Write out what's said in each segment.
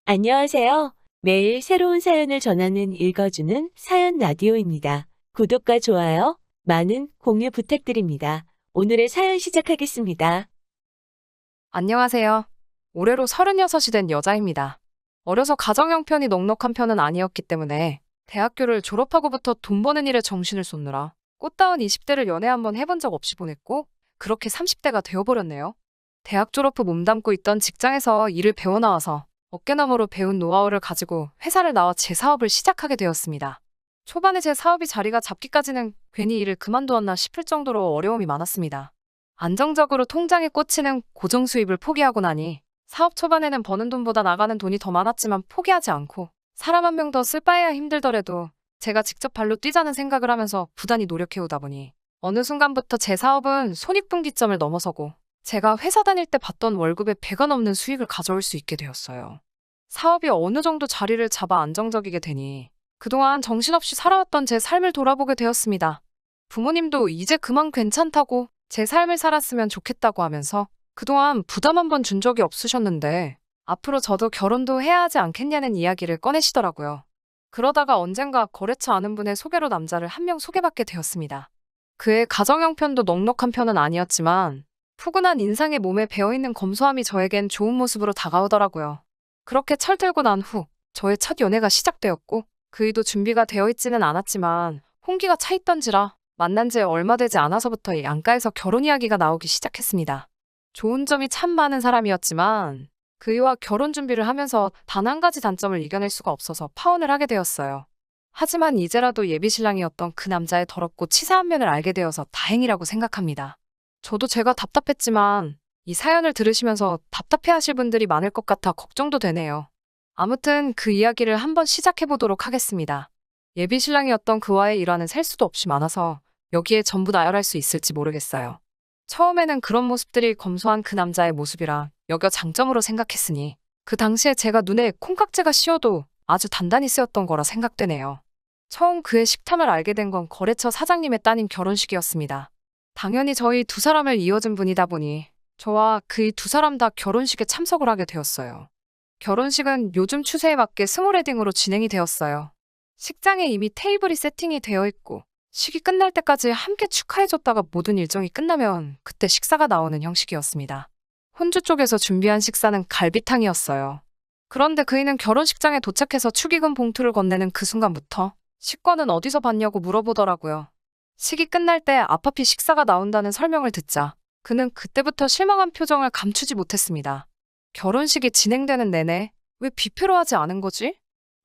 안녕하세요. 매일 새로운 사연을 전하는 읽어주는 사연 라디오입니다. 구독과 좋아요, 많은 공유 부탁드립니다. 오늘의 사연 시작하겠습니다. 안녕하세요. 올해로 36이 된 여자입니다. 어려서 가정 형편이 넉넉한 편은 아니었기 때문에 대학교를 졸업하고부터 돈 버는 일에 정신을 쏟느라 꽃다운 20대를 연애 한번 해본 적 없이 보냈고 그렇게 30대가 되어버렸네요. 대학 졸업 후 몸담고 있던 직장에서 일을 배워나와서 어깨너머로 배운 노하우를 가지고 회사를 나와 제 사업을 시작하게 되었습니다. 초반에 제 사업이 자리가 잡기까지는 괜히 일을 그만두었나 싶을 정도로 어려움이 많았습니다. 안정적으로 통장에 꽂히는 고정 수입을 포기하고 나니 사업 초반에는 버는 돈보다 나가는 돈이 더 많았지만 포기하지 않고 사람 한 명 더 쓸 바에야 힘들더라도 제가 직접 발로 뛰자는 생각을 하면서 부단히 노력해오다 보니 어느 순간부터 제 사업은 손익분기점을 넘어서고 제가 회사 다닐 때 받던 월급의 배가 넘는 수익을 가져올 수 있게 되었어요. 사업이 어느 정도 자리를 잡아 안정적이게 되니 그동안 정신없이 살아왔던 제 삶을 돌아보게 되었습니다. 부모님도 이제 그만 괜찮다고 제 삶을 살았으면 좋겠다고 하면서 그동안 부담 한 번 준 적이 없으셨는데 앞으로 저도 결혼도 해야 하지 않겠냐는 이야기를 꺼내시더라고요. 그러다가 언젠가 거래처 아는 분의 소개로 남자를 한 명 소개받게 되었습니다. 그의 가정 형편도 넉넉한 편은 아니었지만 푸근한 인상에 몸에 배어있는 검소함이 저에겐 좋은 모습으로 다가오더라고요. 그렇게 철들고 난 후 저의 첫 연애가 시작되었고 그이도 준비가 되어 있지는 않았지만 홍기가 차 있던지라 만난 지 얼마 되지 않아서부터 양가에서 결혼 이야기가 나오기 시작했습니다. 좋은 점이 참 많은 사람이었지만 그이와 결혼 준비를 하면서 단 한 가지 단점을 이겨낼 수가 없어서 파혼을 하게 되었어요. 하지만 이제라도 예비신랑이었던 그 남자의 더럽고 치사한 면을 알게 되어서 다행이라고 생각합니다. 저도 제가 답답했지만 이 사연을 들으시면서 답답해하실 분들이 많을 것 같아 걱정도 되네요. 아무튼 그 이야기를 한번 시작해보도록 하겠습니다. 예비신랑이었던 그와의 일화는 셀 수도 없이 많아서 여기에 전부 나열할 수 있을지 모르겠어요. 처음에는 그런 모습들이 검소한 그 남자의 모습이라 여겨 장점으로 생각했으니 그 당시에 제가 눈에 콩깍지가 씌어도 아주 단단히 쓰였던 거라 생각되네요. 처음 그의 식탐을 알게 된 건 거래처 사장님의 따님 결혼식이었습니다. 당연히 저희 두 사람을 이어준 분이다 보니 저와 그이 두 사람 다 결혼식에 참석을 하게 되었어요. 결혼식은 요즘 추세에 맞게 스몰웨딩으로 진행이 되었어요. 식장에 이미 테이블이 세팅이 되어 있고 식이 끝날 때까지 함께 축하해줬다가 모든 일정이 끝나면 그때 식사가 나오는 형식이었습니다. 혼주 쪽에서 준비한 식사는 갈비탕이었어요. 그런데 그이는 결혼식장에 도착해서 축의금 봉투를 건네는 그 순간부터 식권은 어디서 받냐고 물어보더라고요. 식이 끝날 때 앞앞이 식사가 나온다는 설명을 듣자 그는 그때부터 실망한 표정을 감추지 못했습니다. 결혼식이 진행되는 내내 왜 뷔페로 하지 않은 거지?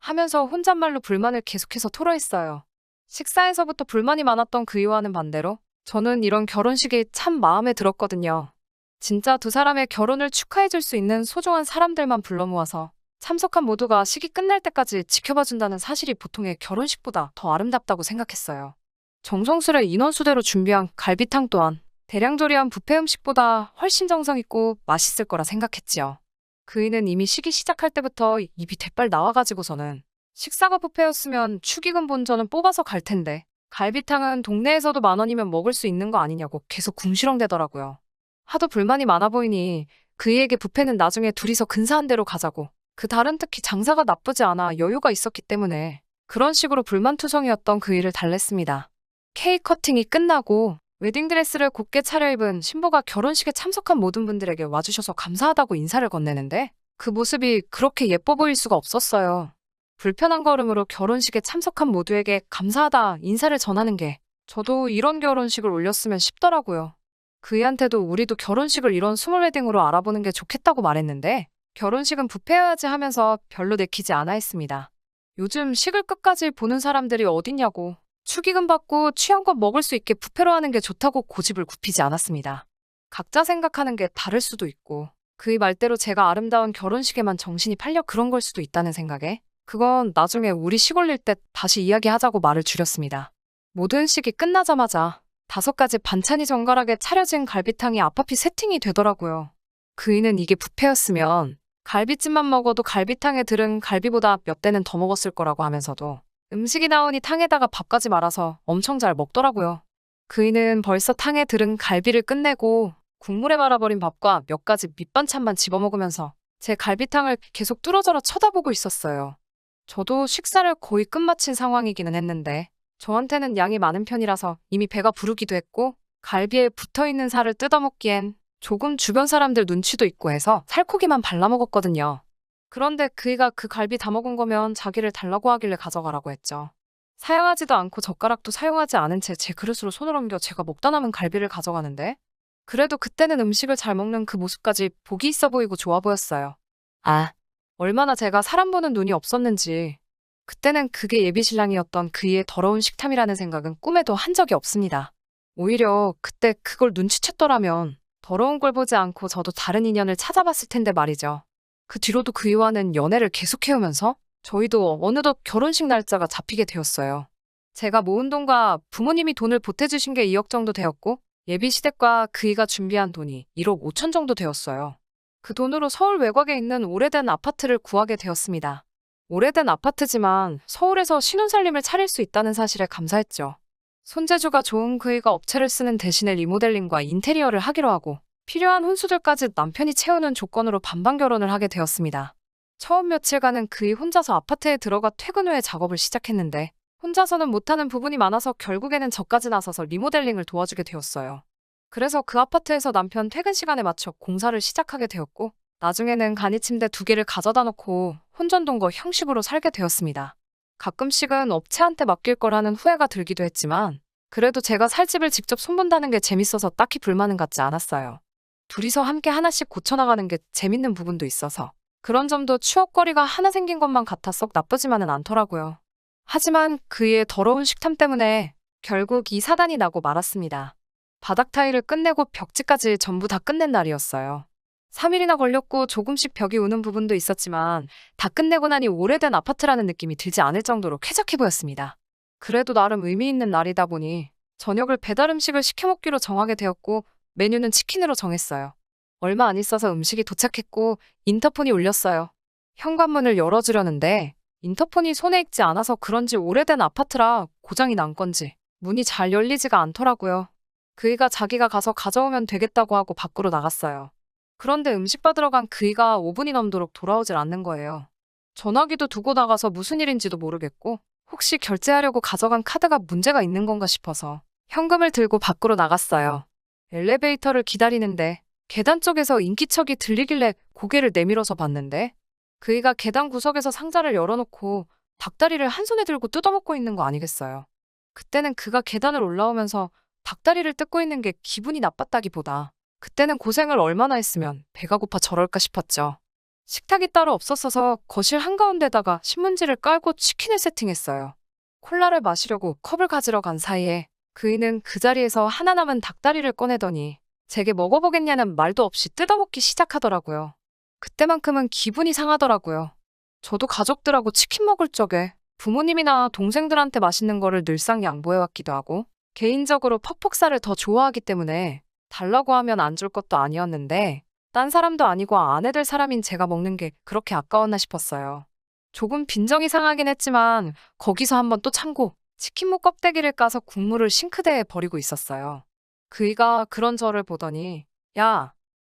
하면서 혼잣말로 불만을 계속해서 토로했어요. 식사에서부터 불만이 많았던 그이와는 반대로 저는 이런 결혼식이 참 마음에 들었거든요. 진짜 두 사람의 결혼을 축하해줄 수 있는 소중한 사람들만 불러 모아서 참석한 모두가 식이 끝날 때까지 지켜봐준다는 사실이 보통의 결혼식보다 더 아름답다고 생각했어요. 정성스레 인원수대로 준비한 갈비탕 또한 대량조리한 뷔페 음식보다 훨씬 정성 있고 맛있을 거라 생각했지요. 그이는 이미 식이 시작할 때부터 입이 대빨 나와가지고서는 식사가 뷔페였으면 축의금 본전은 뽑아서 갈 텐데 갈비탕은 동네에서도 10,000원이면 먹을 수 있는 거 아니냐고 계속 궁시렁대더라고요. 하도 불만이 많아 보이니 그이에게 뷔페는 나중에 둘이서 근사한 데로 가자고 그 달은 특히 장사가 나쁘지 않아 여유가 있었기 때문에 그런 식으로 불만투성이었던 그이를 달랬습니다. 케이크 커팅이 끝나고 웨딩드레스를 곱게 차려입은 신부가 결혼식에 참석한 모든 분들에게 와주셔서 감사하다고 인사를 건네는데 그 모습이 그렇게 예뻐 보일 수가 없었어요. 불편한 걸음으로 결혼식에 참석한 모두에게 감사하다 인사를 전하는 게 저도 이런 결혼식을 올렸으면 싶더라고요. 그이한테도 우리도 결혼식을 이런 스몰웨딩으로 알아보는 게 좋겠다고 말했는데 결혼식은 뷔페여야지 하면서 별로 내키지 않아 했습니다. 요즘 식을 끝까지 보는 사람들이 어딨냐고 축의금 받고 취향껏 먹을 수 있게 뷔페로 하는 게 좋다고 고집을 굽히지 않았습니다. 각자 생각하는 게 다를 수도 있고 그의 말대로 제가 아름다운 결혼식에만 정신이 팔려 그런 걸 수도 있다는 생각에 그건 나중에 우리 식 올릴 때 다시 이야기하자고 말을 줄였습니다. 모든 식이 끝나자마자 5가지 반찬이 정갈하게 차려진 갈비탕이 앞앞이 세팅이 되더라고요. 그이는 이게 뷔페였으면 갈비찜만 먹어도 갈비탕에 들은 갈비보다 몇 대는 더 먹었을 거라고 하면서도 음식이 나오니 탕에다가 밥까지 말아서 엄청 잘 먹더라고요. 그이는 벌써 탕에 들은 갈비를 끝내고 국물에 말아버린 밥과 몇 가지 밑반찬만 집어먹으면서 제 갈비탕을 계속 뚫어져라 쳐다보고 있었어요. 저도 식사를 거의 끝마친 상황이기는 했는데 저한테는 양이 많은 편이라서 이미 배가 부르기도 했고 갈비에 붙어있는 살을 뜯어먹기엔 조금 주변 사람들 눈치도 있고 해서 살코기만 발라먹었거든요. 그런데 그이가 그 갈비 다 먹은 거면 자기를 달라고 하길래 가져가라고 했죠. 사용하지도 않고 젓가락도 사용하지 않은 채 제 그릇으로 손을 옮겨 제가 먹다 남은 갈비를 가져가는데 그래도 그때는 음식을 잘 먹는 그 모습까지 보기 있어 보이고 좋아 보였어요. 아, 얼마나 제가 사람 보는 눈이 없었는지 그때는 그게 예비신랑이었던 그이의 더러운 식탐이라는 생각은 꿈에도 한 적이 없습니다. 오히려 그때 그걸 눈치챘더라면 더러운 걸 보지 않고 저도 다른 인연을 찾아봤을 텐데 말이죠. 그 뒤로도 그이와는 연애를 계속해오면서 저희도 어느덧 결혼식 날짜가 잡히게 되었어요. 제가 모은 돈과 부모님이 돈을 보태주신 게 2억 정도 되었고 예비 시댁과 그이가 준비한 돈이 1억 5천 정도 되었어요. 그 돈으로 서울 외곽에 있는 오래된 아파트를 구하게 되었습니다. 오래된 아파트지만 서울에서 신혼살림을 차릴 수 있다는 사실에 감사했죠. 손재주가 좋은 그이가 업체를 쓰는 대신에 리모델링과 인테리어를 하기로 하고 필요한 혼수들까지 남편이 채우는 조건으로 반반 결혼을 하게 되었습니다. 처음 며칠간은 그이 혼자서 아파트에 들어가 퇴근 후에 작업을 시작했는데 혼자서는 못하는 부분이 많아서 결국에는 저까지 나서서 리모델링을 도와주게 되었어요. 그래서 그 아파트에서 남편 퇴근 시간에 맞춰 공사를 시작하게 되었고 나중에는 간이 침대 2개를 가져다 놓고 혼전동거 형식으로 살게 되었습니다. 가끔씩은 업체한테 맡길 거라는 후회가 들기도 했지만 그래도 제가 살 집을 직접 손본다는 게 재밌어서 딱히 불만은 갖지 않았어요. 둘이서 함께 하나씩 고쳐나가는 게 재밌는 부분도 있어서 그런 점도 추억거리가 하나 생긴 것만 같아 썩 나쁘지만은 않더라고요. 하지만 그의 더러운 식탐 때문에 결국 이 사단이 나고 말았습니다. 바닥 타일을 끝내고 벽지까지 전부 다 끝낸 날이었어요. 3일이나 걸렸고 조금씩 벽이 우는 부분도 있었지만 다 끝내고 나니 오래된 아파트라는 느낌이 들지 않을 정도로 쾌적해 보였습니다. 그래도 나름 의미 있는 날이다 보니 저녁을 배달 음식을 시켜 먹기로 정하게 되었고 메뉴는 치킨으로 정했어요. 얼마 안 있어서 음식이 도착했고 인터폰이 울렸어요. 현관문을 열어주려는데 인터폰이 손에 익지 않아서 그런지 오래된 아파트라 고장이 난 건지 문이 잘 열리지가 않더라고요. 그이가 자기가 가서 가져오면 되겠다고 하고 밖으로 나갔어요. 그런데 음식 받으러 간 그이가 5분이 넘도록 돌아오질 않는 거예요. 전화기도 두고 나가서 무슨 일인지도 모르겠고 혹시 결제하려고 가져간 카드가 문제가 있는 건가 싶어서 현금을 들고 밖으로 나갔어요. 엘리베이터를 기다리는데 계단 쪽에서 인기척이 들리길래 고개를 내밀어서 봤는데 그이가 계단 구석에서 상자를 열어놓고 닭다리를 한 손에 들고 뜯어먹고 있는 거 아니겠어요. 그때는 그가 계단을 올라오면서 닭다리를 뜯고 있는 게 기분이 나빴다기보다 그때는 고생을 얼마나 했으면 배가 고파 저럴까 싶었죠. 식탁이 따로 없었어서 거실 한가운데다가 신문지를 깔고 치킨을 세팅했어요. 콜라를 마시려고 컵을 가지러 간 사이에 그이는 그 자리에서 하나 남은 닭다리를 꺼내더니 제게 먹어보겠냐는 말도 없이 뜯어먹기 시작하더라고요. 그때만큼은 기분이 상하더라고요. 저도 가족들하고 치킨 먹을 적에 부모님이나 동생들한테 맛있는 거를 늘상 양보해왔기도 하고 개인적으로 퍽퍽살을 더 좋아하기 때문에 달라고 하면 안 줄 것도 아니었는데 딴 사람도 아니고 아내 될 사람인 제가 먹는 게 그렇게 아까웠나 싶었어요. 조금 빈정이 상하긴 했지만 거기서 한번 또 참고 치킨무 껍데기를 까서 국물을 싱크대에 버리고 있었어요. 그이가 그런 저를 보더니 야!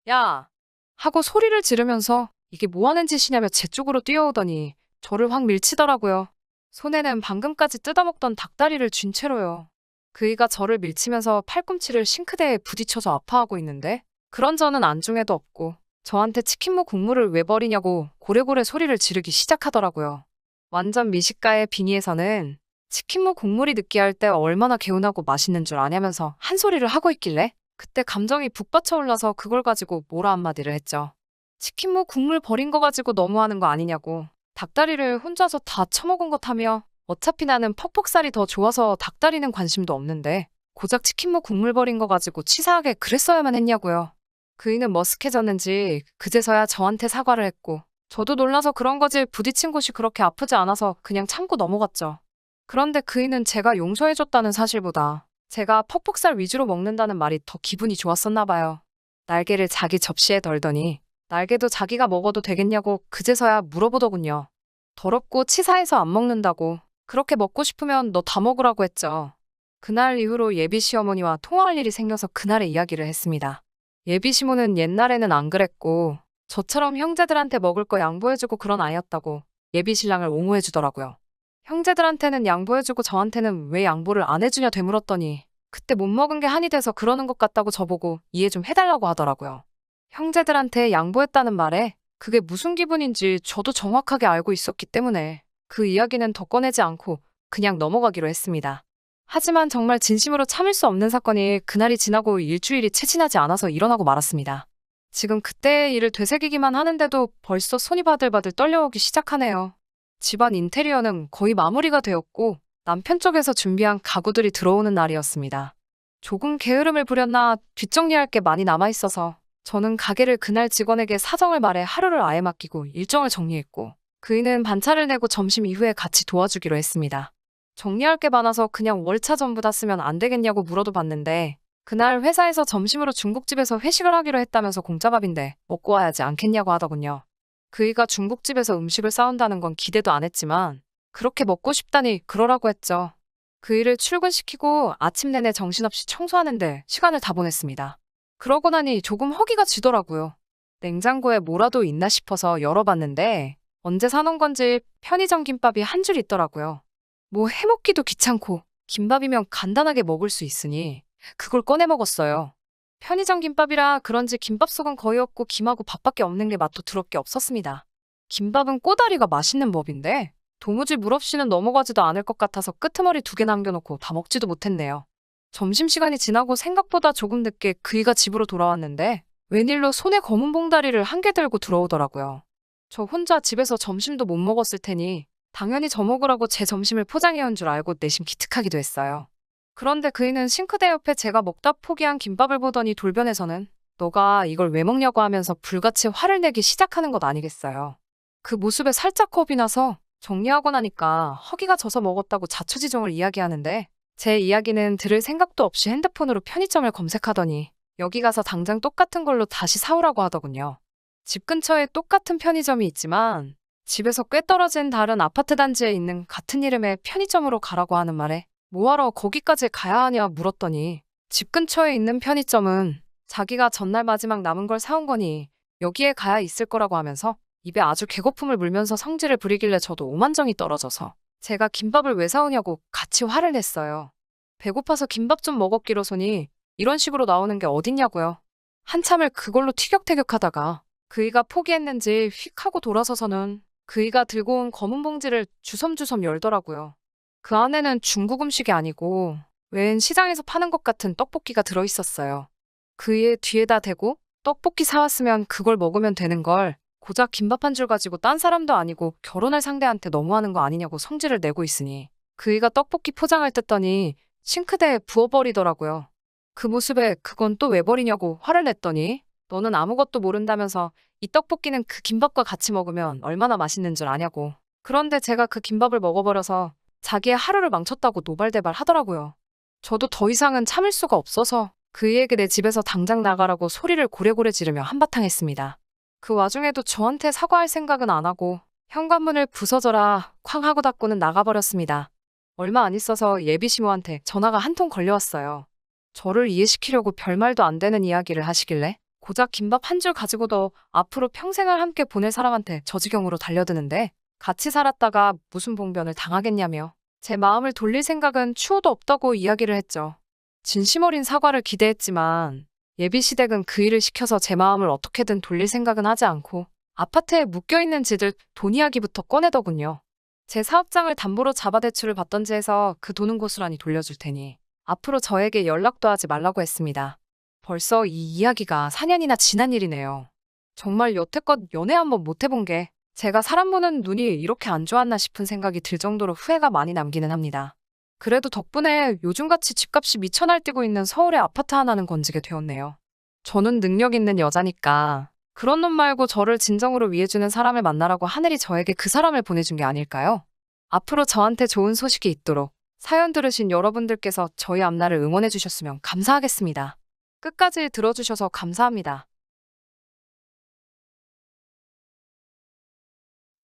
야! 하고 소리를 지르면서 이게 뭐 하는 짓이냐며 제 쪽으로 뛰어오더니 저를 확 밀치더라고요. 손에는 방금까지 뜯어먹던 닭다리를 쥔 채로요. 그이가 저를 밀치면서 팔꿈치를 싱크대에 부딪혀서 아파하고 있는데 그런 저는 안중에도 없고 저한테 치킨무 국물을 왜 버리냐고 고래고래 소리를 지르기 시작하더라고요. 완전 미식가의 빙의에서는 치킨무 국물이 느끼할 때 얼마나 개운하고 맛있는 줄 아냐면서 한 소리를 하고 있길래 그때 감정이 북받쳐 올라서 그걸 가지고 뭐라 한마디를 했죠. 치킨무 국물 버린 거 가지고 너무하는 거 아니냐고 닭다리를 혼자서 다 처먹은 것 하며 어차피 나는 퍽퍽살이 더 좋아서 닭다리는 관심도 없는데 고작 치킨무 국물 버린 거 가지고 치사하게 그랬어야만 했냐고요. 그이는 머쓱해졌는지 그제서야 저한테 사과를 했고 저도 놀라서 그런 거지 부딪힌 곳이 그렇게 아프지 않아서 그냥 참고 넘어갔죠. 그런데 그이는 제가 용서해줬다는 사실보다 제가 퍽퍽살 위주로 먹는다는 말이 더 기분이 좋았었나 봐요. 날개를 자기 접시에 덜더니 날개도 자기가 먹어도 되겠냐고 그제서야 물어보더군요. 더럽고 치사해서 안 먹는다고 그렇게 먹고 싶으면 너 다 먹으라고 했죠. 그날 이후로 예비 시어머니와 통화할 일이 생겨서 그날의 이야기를 했습니다. 예비 시모는 옛날에는 안 그랬고 저처럼 형제들한테 먹을 거 양보해주고 그런 아이였다고 예비 신랑을 옹호해주더라고요. 형제들한테는 양보해주고 저한테는 왜 양보를 안 해주냐 되물었더니 그때 못 먹은 게 한이 돼서 그러는 것 같다고 저보고 이해 좀 해달라고 하더라고요. 형제들한테 양보했다는 말에 그게 무슨 기분인지 저도 정확하게 알고 있었기 때문에 그 이야기는 더 꺼내지 않고 그냥 넘어가기로 했습니다. 하지만 정말 진심으로 참을 수 없는 사건이 그날이 지나고 일주일이 채 지나지 않아서 일어나고 말았습니다. 지금 그때의 일을 되새기기만 하는데도 벌써 손이 바들바들 떨려오기 시작하네요. 집안 인테리어는 거의 마무리가 되었고 남편 쪽에서 준비한 가구들이 들어오는 날이었습니다. 조금 게으름을 부렸나 뒷정리할 게 많이 남아있어서 저는 가게를 그날 직원에게 사정을 말해 하루를 아예 맡기고 일정을 정리했고 그이는 반차를 내고 점심 이후에 같이 도와주기로 했습니다. 정리할 게 많아서 그냥 월차 전부 다 쓰면 안 되겠냐고 물어도 봤는데 그날 회사에서 점심으로 중국집에서 회식을 하기로 했다면서 공짜밥인데 먹고 와야지 않겠냐고 하더군요. 그이가 중국집에서 음식을 싸운다는 건 기대도 안 했지만 그렇게 먹고 싶다니 그러라고 했죠. 그이를 출근시키고 아침 내내 정신없이 청소하는데 시간을 다 보냈습니다. 그러고 나니 조금 허기가 지더라고요. 냉장고에 뭐라도 있나 싶어서 열어봤는데 언제 사놓은 건지 편의점 김밥이 한 줄 있더라고요. 뭐 해먹기도 귀찮고 김밥이면 간단하게 먹을 수 있으니 그걸 꺼내 먹었어요. 편의점 김밥이라 그런지 김밥 속은 거의 없고 김하고 밥밖에 없는 게 맛도 더럽게 없었습니다. 김밥은 꼬다리가 맛있는 법인데 도무지 물 없이는 넘어가지도 않을 것 같아서 끄트머리 2개 남겨놓고 다 먹지도 못했네요. 점심시간이 지나고 생각보다 조금 늦게 그이가 집으로 돌아왔는데 웬일로 손에 검은 봉다리를 1개 들고 들어오더라고요. 저 혼자 집에서 점심도 못 먹었을 테니 당연히 저 먹으라고 제 점심을 포장해온 줄 알고 내심 기특하기도 했어요. 그런데 그이는 싱크대 옆에 제가 먹다 포기한 김밥을 보더니 돌변해서는 너가 이걸 왜 먹냐고 하면서 불같이 화를 내기 시작하는 것 아니겠어요. 그 모습에 살짝 겁이 나서 정리하고 나니까 허기가 져서 먹었다고 자초지종을 이야기하는데 제 이야기는 들을 생각도 없이 핸드폰으로 편의점을 검색하더니 여기 가서 당장 똑같은 걸로 다시 사오라고 하더군요. 집 근처에 똑같은 편의점이 있지만 집에서 꽤 떨어진 다른 아파트 단지에 있는 같은 이름의 편의점으로 가라고 하는 말에 뭐하러 거기까지 가야 하냐 물었더니 집 근처에 있는 편의점은 자기가 전날 마지막 남은 걸 사온 거니 여기에 가야 있을 거라고 하면서 입에 아주 개거품을 물면서 성질을 부리길래 저도 오만정이 떨어져서 제가 김밥을 왜 사오냐고 같이 화를 냈어요. 배고파서 김밥 좀 먹었기로서니 이런 식으로 나오는 게 어딨냐고요. 한참을 그걸로 티격태격하다가 그이가 포기했는지 휙 하고 돌아서서는 그이가 들고 온 검은 봉지를 주섬주섬 열더라고요. 그 안에는 중국 음식이 아니고 웬 시장에서 파는 것 같은 떡볶이가 들어있었어요. 그이의 뒤에다 대고 떡볶이 사왔으면 그걸 먹으면 되는 걸 고작 김밥 한 줄 가지고 딴 사람도 아니고 결혼할 상대한테 너무하는 거 아니냐고 성질을 내고 있으니 그이가 떡볶이 포장을 뜯더니 싱크대에 부어버리더라고요. 그 모습에 그건 또 왜 버리냐고 화를 냈더니 너는 아무것도 모른다면서 이 떡볶이는 그 김밥과 같이 먹으면 얼마나 맛있는 줄 아냐고. 그런데 제가 그 김밥을 먹어버려서 자기의 하루를 망쳤다고 노발대발 하더라고요. 저도 더 이상은 참을 수가 없어서 그이에게 내 집에서 당장 나가라고 소리를 고래고래 지르며 한바탕 했습니다. 그 와중에도 저한테 사과할 생각은 안 하고 현관문을 부서져라 쾅 하고 닫고는 나가버렸습니다. 얼마 안 있어서 예비시모한테 전화가 한 통 걸려왔어요. 저를 이해시키려고 별말도 안 되는 이야기를 하시길래 고작 김밥 한 줄 가지고도 앞으로 평생을 함께 보낼 사람한테 저 지경으로 달려드는데 같이 살았다가 무슨 봉변을 당하겠냐며 제 마음을 돌릴 생각은 추호도 없다고 이야기를 했죠. 진심 어린 사과를 기대했지만 예비시댁은 그 일을 시켜서 제 마음을 어떻게든 돌릴 생각은 하지 않고 아파트에 묶여있는 지들 돈 이야기부터 꺼내더군요. 제 사업장을 담보로 잡아 대출을 받던지 해서 그 돈은 고스란히 돌려줄 테니 앞으로 저에게 연락도 하지 말라고 했습니다. 벌써 이 이야기가 4년이나 지난 일이네요. 정말 여태껏 연애 한번 못 해본 게 제가 사람 보는 눈이 이렇게 안 좋았나 싶은 생각이 들 정도로 후회가 많이 남기는 합니다. 그래도 덕분에 요즘같이 집값이 미쳐 날뛰고 있는 서울의 아파트 하나는 건지게 되었네요. 저는 능력 있는 여자니까 그런 놈 말고 저를 진정으로 위해주는 사람을 만나라고 하늘이 저에게 그 사람을 보내준 게 아닐까요? 앞으로 저한테 좋은 소식이 있도록 사연 들으신 여러분들께서 저희 앞날을 응원해 주셨으면 감사하겠습니다. 끝까지 들어주셔서 감사합니다.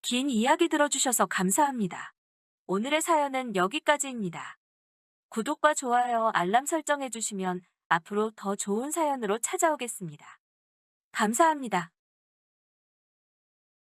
긴 이야기 들어주셔서 감사합니다. 오늘의 사연은 여기까지입니다. 구독과 좋아요, 알람 설정해주시면 앞으로 더 좋은 사연으로 찾아오겠습니다. 감사합니다.